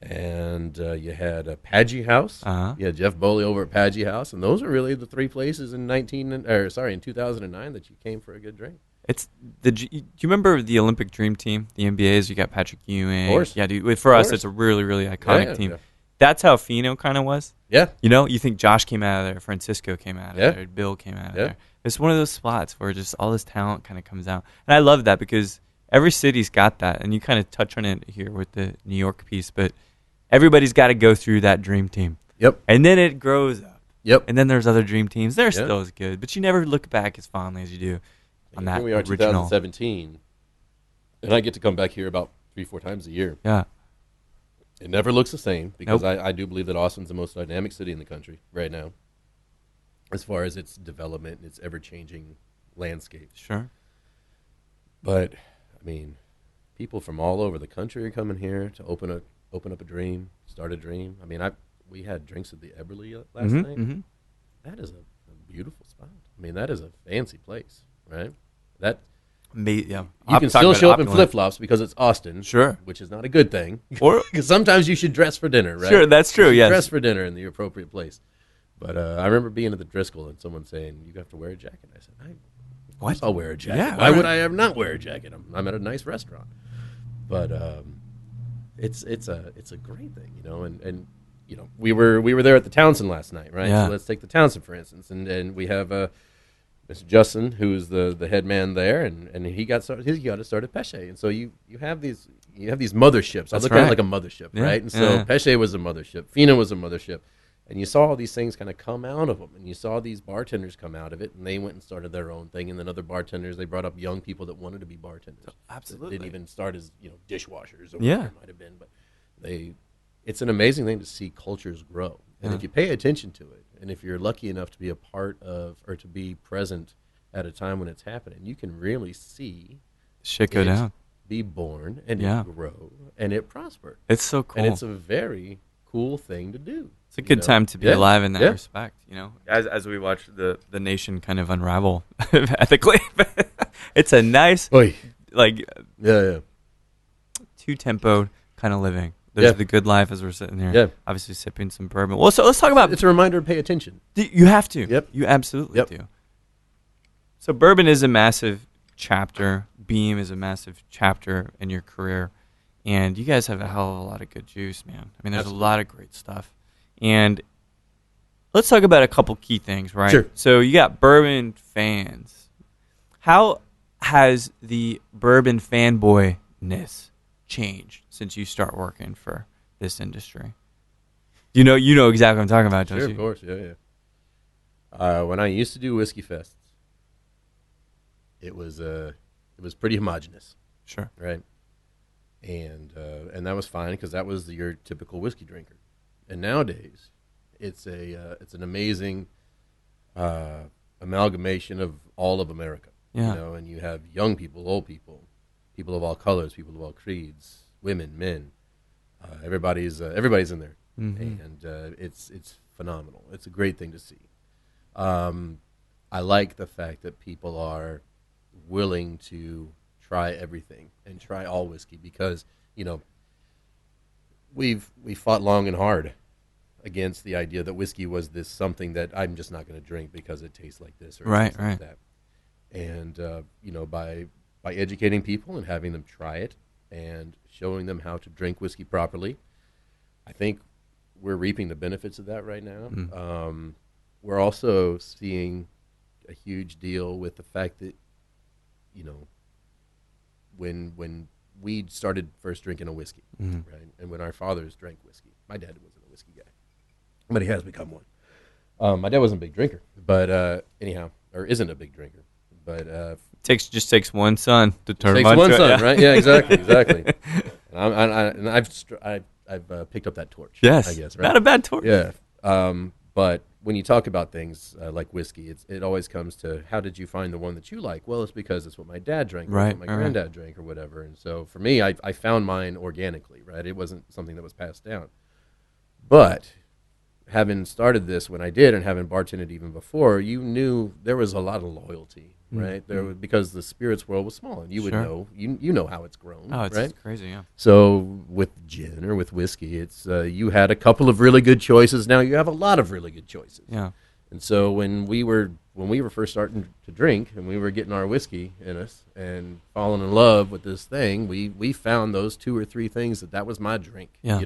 and you had Padgy House. You had Jeff Boley over at Padgy House, and those are really the three places in 2009 that you came for a good drink. It's do you remember the Olympic Dream Team, the NBAs? You got Patrick Ewing. Of course. Yeah, dude. For us, it's a really, really iconic team. Yeah. That's how Fino kind of was. Yeah. You know, you think Josh came out of there, Francisco came out of there, Bill came out of there. It's one of those spots where just all this talent kind of comes out. And I love that because every city's got that. And you kind of touch on it here with the New York piece. But everybody's got to go through that dream team. Yep. And then it grows up. Yep. And then there's other dream teams. They're still as good. But you never look back as fondly as you do on that Here we are, original. 2017. And I get to come back here about 3-4 times a year. Yeah. It never looks the same because I do believe that Austin's the most dynamic city in the country right now as far as its development and its ever-changing landscape. Sure. But, I mean, people from all over the country are coming here to open up a dream, start a dream. I mean, we had drinks at the Eberly last night. Mm-hmm. That is a beautiful spot. I mean, that is a fancy place, right? You can still show up in flip-flops because it's Austin, sure, which is not a good thing. Or because sometimes you should dress for dinner, right? Sure, that's true. Yes, dress for dinner in the appropriate place. But I remember being at the Driscoll and someone saying, "You have to wear a jacket." I said, "Of course I'll wear a jacket. Yeah, why would I ever not wear a jacket? I'm at a nice restaurant." But it's a great thing, you know. And you know, we were there at the Townsend last night, right? Yeah. So let's take the Townsend for instance, and we have Mr. Justin, who's the head man there, and he got started at Pesce, and so you have these motherships. I look at it like a mothership, right? And so Pesce was a mothership, Fino was a mothership, and you saw all these things kind of come out of them, and you saw these bartenders come out of it, and they went and started their own thing, and then other bartenders, they brought up young people that wanted to be bartenders. Absolutely, didn't even start as dishwashers or whatever it might have been, but it's an amazing thing to see cultures grow, and if you pay attention to it. And if you're lucky enough to be a part of or to be present at a time when it's happening, you can really see shit go down, be born, and it grow, and it prosper. It's so cool. And it's a very cool thing to do. It's a good time to be alive in that respect, you know, as we watch the nation kind of unravel ethically. It's a nice, two-tempo kind of living. There's the good life as we're sitting here, obviously sipping some bourbon. Well, so let's talk about... It's a reminder to pay attention. You have to. Yep. You absolutely do. So bourbon is a massive chapter. Beam is a massive chapter in your career. And you guys have a hell of a lot of good juice, man. I mean, there's a lot of great stuff. And let's talk about a couple key things, right? Sure. So you got bourbon fans. How has the bourbon fanboyness changed since you start working for this industry? You know exactly what I'm talking about, don't you? Sure, of course, yeah. When I used to do whiskey fests, it was pretty homogenous. Sure. Right. And that was fine because that was your typical whiskey drinker. And nowadays, it's an amazing amalgamation of all of America. Yeah. You know, and you have young people, old people, people of all colors, people of all creeds, women, men. Everybody's in there, and it's phenomenal. It's a great thing to see. I like the fact that people are willing to try everything and try all whiskey because we fought long and hard against the idea that whiskey was this something that I'm just not going to drink because it tastes like this or right, like that. And by educating people and having them try it and showing them how to drink whiskey properly, I think we're reaping the benefits of that right now. We're also seeing a huge deal with the fact that, when we started first drinking a whiskey, right, and when our fathers drank whiskey, my dad wasn't a whiskey guy, but he has become one. My dad wasn't a big drinker, but isn't a big drinker, but just takes one son to turn takes one son, right? Yeah, exactly. And I've picked up that torch. Yes, I guess, right? Not a bad torch. Yeah, but when you talk about things like whiskey, it always comes to how did you find the one that you like? Well, it's because it's what my dad drank, or right, what my granddad drank, or whatever. And so for me, I found mine organically, right? It wasn't something that was passed down. But having started this when I did and having bartended even before, you knew there was a lot of loyalty, right? There was, because the spirits world was small, and you would know, you know how it's grown. Oh, it's right? crazy, yeah. So with gin or with whiskey, it's you had a couple of really good choices. Now you have a lot of really good choices. Yeah. And so when we were first starting to drink and we were getting our whiskey in us and falling in love with this thing, we found those 2 or 3 things that was my drink. Yeah.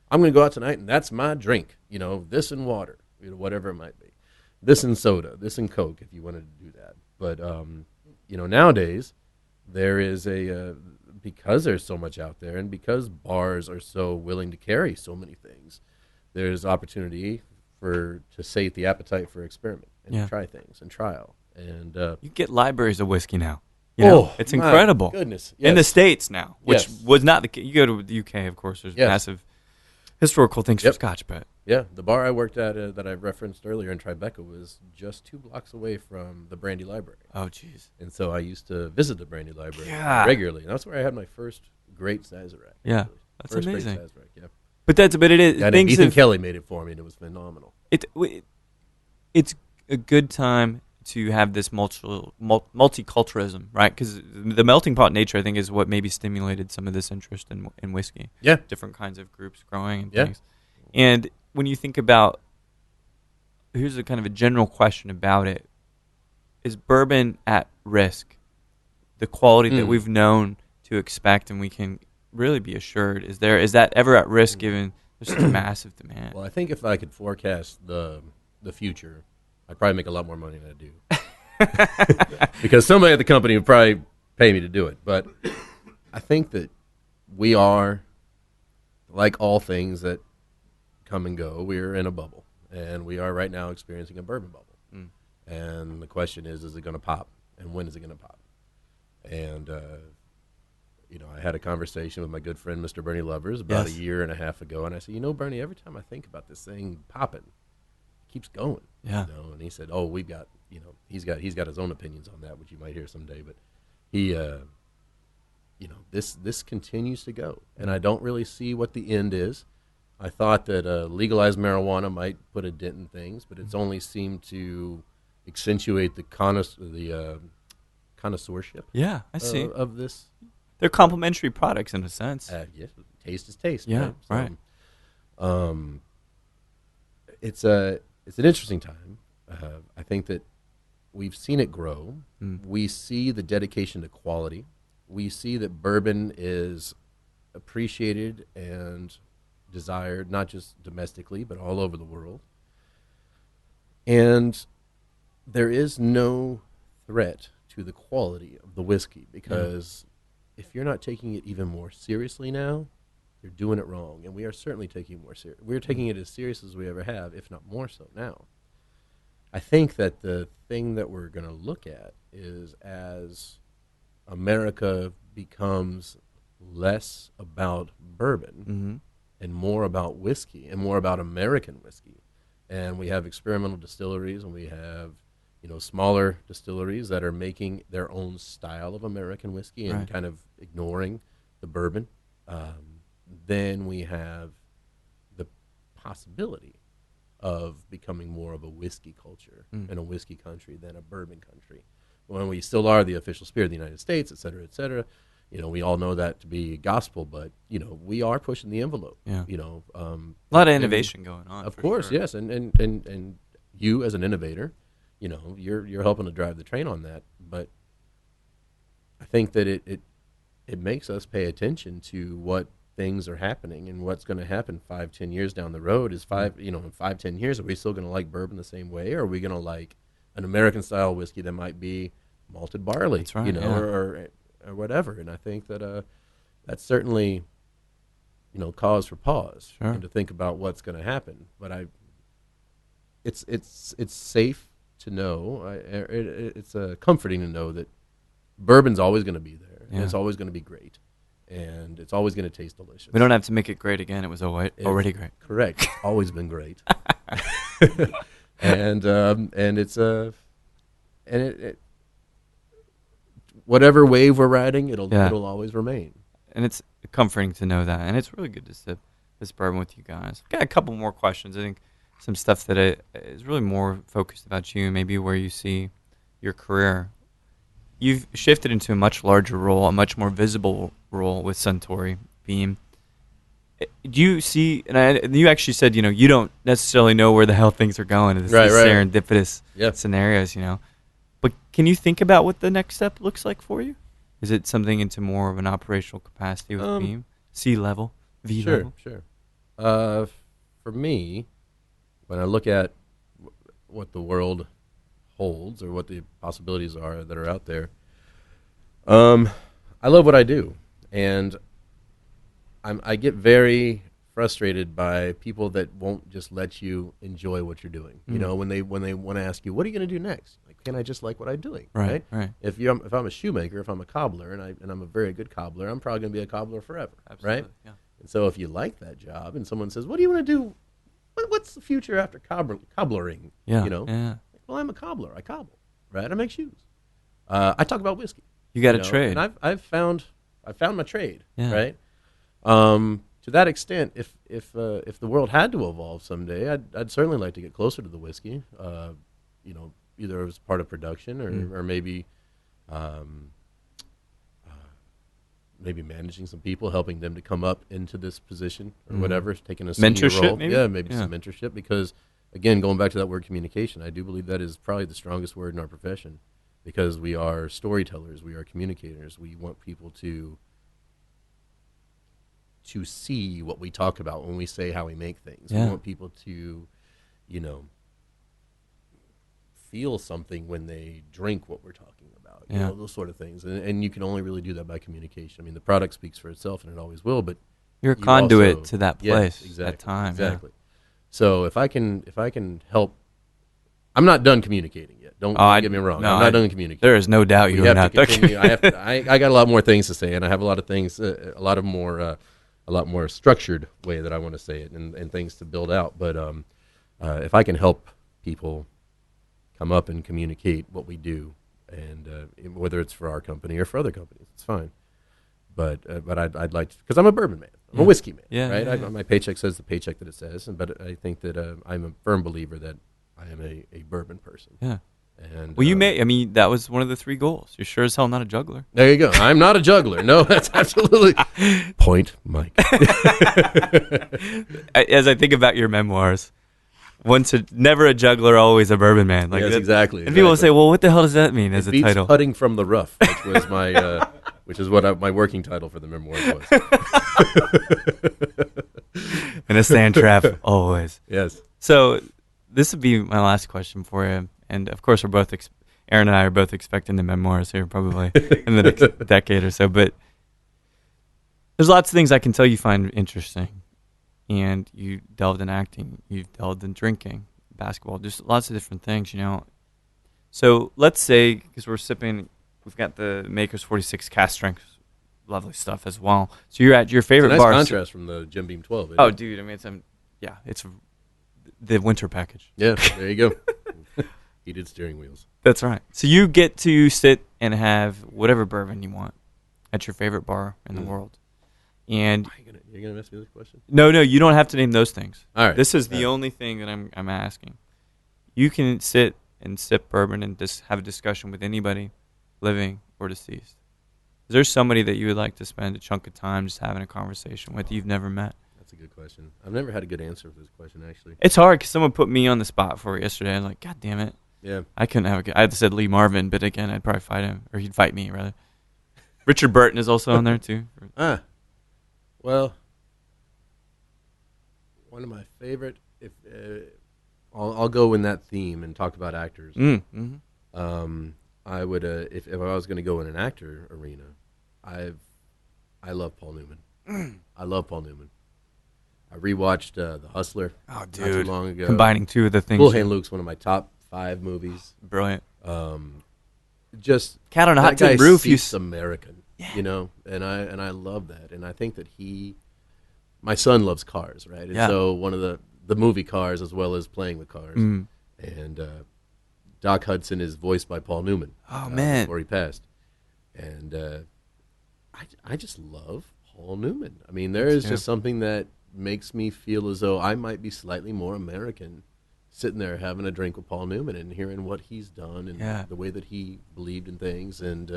I'm going to go out tonight and that's my drink. This and water, whatever it might be. This and soda, this and Coke, if you wanted to do that. But nowadays there is because there's so much out there and because bars are so willing to carry so many things, there's opportunity to sate the appetite for experiment and to try things and trial. And you get libraries of whiskey now. It's incredible. Goodness, yes. In the States now, which Yes. was not the case. You go to the UK, of course. There's massive historical things for Scotch, but the bar I worked at that I referenced earlier in Tribeca was just 2 blocks away from the Brandy Library. Oh, jeez. And so I used to visit the Brandy Library Yeah. regularly. And that's where I had my first great Sazerac. Yeah, actually. that's first amazing. Great Sazerac, yeah. But it is. Guy named Ethan Kelly made it for me, and it was phenomenal. It's a good time to have this multiculturalism, right? Because the melting pot nature, I think, is what maybe stimulated some of this interest in whiskey. Yeah. Different kinds of groups growing and things. And when you think about, here's a kind of a general question about it. Is bourbon at risk? The quality that we've known to expect and we can really be assured, is that ever at risk given there's such a massive demand? Well, I think if I could forecast the future, I'd probably make a lot more money than I do. Because somebody at the company would probably pay me to do it. But I think that we are, like all things that come and go, we're in a bubble. And we are right now experiencing a bourbon bubble. And the question is it going to pop? And when is it going to pop? And, I had a conversation with my good friend, Mr. Bernie Lovers, about a year and a half ago. And I said, Bernie, every time I think about this thing popping, it keeps going. Yeah. And he said, we've got, he's got his own opinions on that, which you might hear someday. But he, this continues to go. And I don't really see what the end is. I thought that legalized marijuana might put a dent in things, but it's only seemed to accentuate the connoisseurship. Yeah, I see. Of this. They're complementary products in a sense. Yes, taste is taste. Yeah, right. It's an interesting time. I think that we've seen it grow. We see the dedication to quality. We see that bourbon is appreciated and desired, not just domestically, but all over the world. And there is no threat to the quality of the whiskey because if you're not taking it even more seriously now, you're doing it wrong. And we are certainly taking it more serious. We're taking it as serious as we ever have, if not more so now. I think that the thing that we're going to look at is as America becomes less about bourbon and more about whiskey and more about American whiskey. And we have experimental distilleries and we have smaller distilleries that are making their own style of American whiskey and kind of ignoring the bourbon. Then we have the possibility of becoming more of a whiskey culture and a whiskey country than a bourbon country. When we still are the official spirit of the United States, et cetera, We all know that to be gospel, but we are pushing the envelope. Yeah. A lot of innovation going on. Of course, sure. yes, and you as an innovator, you're helping to drive the train on that. But I think that it makes us pay attention to what things are happening and what's going to happen 5-10 years down the road. In 5-10 years, are we still going to like bourbon the same way, or are we going to like an American style whiskey that might be malted barley? That's right, or whatever. And I think that that's certainly cause for pause and to think about what's going to happen. But it's safe to know. It's comforting to know that bourbon's always going to be there, and it's always going to be great, and it's always going to taste delicious. We don't have to make it great again. It was already great. Correct. It's always been great. and it's it whatever wave we're riding, it'll always remain. And it's comforting to know that, and it's really good to sip this bourbon with you guys. I've got a couple more questions. I think some stuff that is really more focused about you, maybe where you see your career. You've shifted into a much larger role, a much more visible role with Suntory Beam. Do you see, and you actually said, you don't necessarily know where the hell things are going. It's these serendipitous scenarios, But can you think about what the next step looks like for you? Is it something into more of an operational capacity with Beam? C-level? V-level? Sure. For me, when I look at what the world holds or what the possibilities are that are out there, I love what I do. And I get very frustrated by people that won't just let you enjoy what you're doing. When they want to ask you, what are you going to do next? Like, can I just like what I'm doing? Right. If I'm a shoemaker, if I'm a cobbler, and I'm a very good cobbler, I'm probably going to be a cobbler forever. Absolutely, right? Yeah. And so if you like that job, and someone says, what do you want to do? What's the future after cobblering? Yeah. Yeah. Well, I'm a cobbler. I cobble. Right. I make shoes. I talk about whiskey. You got a trade. And I've found my trade. Yeah. Right. To that extent, if the world had to evolve someday, I'd certainly like to get closer to the whiskey. Either as part of production or maybe maybe managing some people, helping them to come up into this position or whatever, taking a senior mentorship, role. maybe? Yeah, maybe some mentorship. Because again, going back to that word communication, I do believe that is probably the strongest word in our profession, because we are storytellers, we are communicators. We want people to see what we talk about when we say how we make things. Yeah. We want people to, feel something when they drink what we're talking about. Those sort of things. And you can only really do that by communication. I mean, the product speaks for itself, and it always will, but you're a conduit to that place at time. Exactly. Yeah. So if I can help, I'm not done communicating yet. Don't get me wrong. I'm not done communicating. There is no doubt you're not done. I got a lot more things to say, and I have a lot of things, a lot more structured way that I want to say it, and things to build out. But if I can help people come up and communicate what we do, and whether it's for our company or for other companies, it's fine. But I'd like to, because I'm a bourbon man, I'm a whiskey man, right? Yeah. My paycheck says the paycheck that it says, but I think that I'm a firm believer that I am a bourbon person. Yeah. And well, that was one of the 3 goals. You're sure as hell not a juggler. There you go. I'm not a juggler. No, that's absolutely point, Mike. As I think about your memoirs, never a juggler, always a bourbon man. Yes, exactly. And people say, "Well, what the hell does that mean?" As a title, "Putting from the Rough," which was my, which is what my working title for the memoirs was. And a sand trap, always. Yes. So this would be my last question for you, and of course, we're both Aaron and I are both expecting the memoirs here probably in the next decade or so. But there's lots of things I can tell you find interesting. And you delved in acting, you've delved in drinking, basketball, just lots of different things, So let's say, because we've got the Maker's 46 cast strength, lovely stuff as well. So you're at your favorite it's a bar. Nice contrast from the Jim Beam 12. Oh, dude, I mean, it's the winter package. Yeah, there you go. Heated steering wheels. That's right. So you get to sit and have whatever bourbon you want at your favorite bar in the world. And you're gonna ask me this question? No, you don't have to name those things. All right. This is the only thing that I'm asking. You can sit and sip bourbon and just have a discussion with anybody, living or deceased. Is there somebody that you would like to spend a chunk of time just having a conversation with that you've never met? That's a good question. I've never had a good answer for this question, actually. It's hard because someone put me on the spot for it yesterday. I was like, God damn it. Yeah. I couldn't have a good... I had said Lee Marvin, but again, I'd probably fight him. Or he'd fight me, rather. Richard Burton is also on there, too. Well, one of my favorite... I'll go in that theme and talk about actors. I would, if I was going to go in an actor arena, I love Paul Newman. I love Paul Newman. I rewatched The Hustler not too long ago. Combining two of the things. Cool Hand Luke's one of my top 5 movies. Brilliant. Just Cat on a Hot Tin Roof. He's American, you know, and I love that, and I think that my son loves cars, right? And so one of the movie Cars as well as playing with cars, and Doc Hudson is voiced by Paul Newman. Oh man, before he passed, and I just love Paul Newman. I mean, there is just something that makes me feel as though I might be slightly more American, sitting there having a drink with Paul Newman and hearing what he's done and the way that he believed in things, and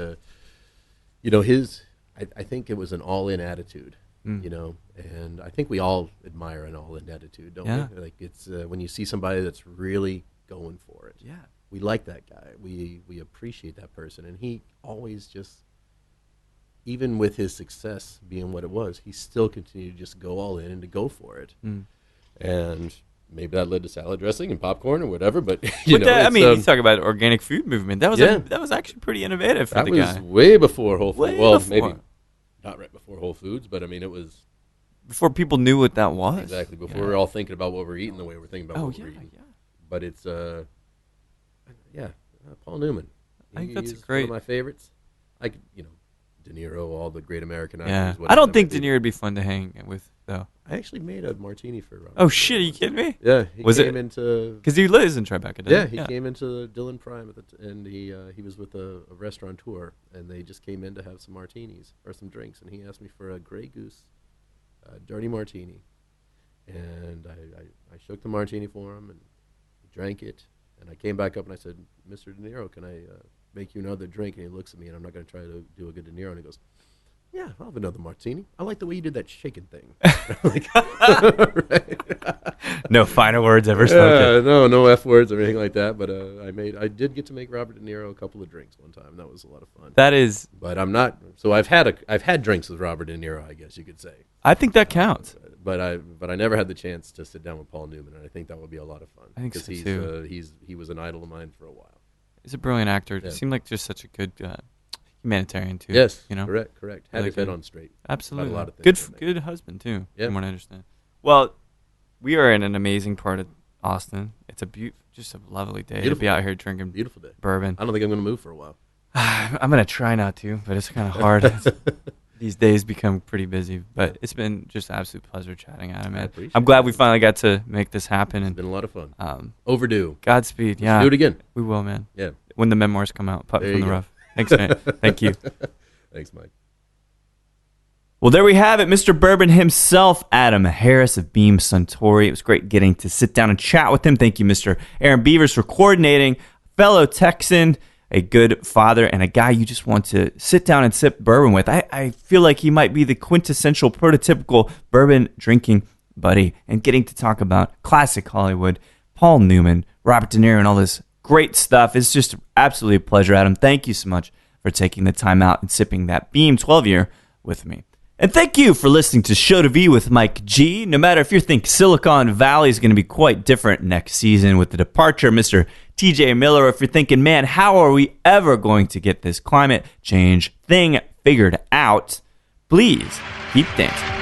you know, I think it was an all-in attitude. You know, and I think we all admire an all-in attitude, don't we? Like it's when you see somebody that's really going for it. Yeah, we like that guy. We appreciate that person, and he always just, even with his success being what it was, he still continued to just go all in and to go for it. And maybe that led to salad dressing and popcorn or whatever. But you talk about organic food movement. That was actually pretty innovative for the guy. That was way before Whole Foods. Well, maybe. Not right before Whole Foods, but I mean, it was... Before people knew what that was. Exactly, before we were all thinking about what we're eating the way we're thinking about what we're eating. Yeah. But it's, Paul Newman. I think that's he's great. One of my favorites. DeNiro, all the great American actors. Yeah. I don't think DeNiro would be fun to hang with, though. I actually made a martini for Robert. Oh, shit, are you kidding me? Yeah, he came into... Because he lives in Tribeca, doesn't he? Yeah, he came into Dillon Prime, and he was with a restaurateur, and they just came in to have some martinis, or some drinks, and he asked me for a Grey Goose dirty martini. And I shook the martini for him, and he drank it, and I came back up and I said, Mr. DeNiro, can I make you another drink? And he looks at me, and I'm not going to try to do a good DeNiro, and he goes, yeah, I'll have another martini. I like the way you did that shaking thing. No final words ever spoken. No F words or anything like that. But I did get to make Robert De Niro a couple of drinks one time. That was a lot of fun. That is. But I'm not. So I've had drinks with Robert De Niro, I guess you could say. I think that counts. But I never had the chance to sit down with Paul Newman, and I think that would be a lot of fun. I think so too. He was an idol of mine for a while. He's a brilliant actor. He seemed like just such a good humanitarian too. Yes, you know, correct. Had his head on straight. Absolutely, a lot of things good husband too. Yeah, from what I understand. Well, we are in an amazing part of Austin. It's just a lovely day to be out here drinking beautiful day bourbon. I don't think I'm going to move for a while. I'm going to try not to, but it's kind of hard. These days become pretty busy, but it's been just an absolute pleasure chatting, Adam. I'm glad we finally got to make this happen. It's been a lot of fun. Overdue. Godspeed. Let's do it again. We will, man. Yeah. When the memoirs come out, Putt from the Rough. Thanks, man. Thank you. Thanks, Mike. Well, there we have it. Mr. Bourbon himself, Adam Harris of Beam Suntory. It was great getting to sit down and chat with him. Thank you, Mr. Aaron Beavers, for coordinating. Fellow Texan, a good father, and a guy you just want to sit down and sip bourbon with. I feel like he might be the quintessential, prototypical bourbon drinking buddy, and getting to talk about classic Hollywood, Paul Newman, Robert De Niro, and all this great stuff. It's just absolutely a pleasure, Adam. Thank you so much for taking the time out and sipping that Beam 12-year with me. And thank you for listening to Show to V with Mike G. No matter if you think Silicon Valley is going to be quite different next season with the departure of Mr. TJ Miller, or if you're thinking, man, how are we ever going to get this climate change thing figured out? Please keep dancing.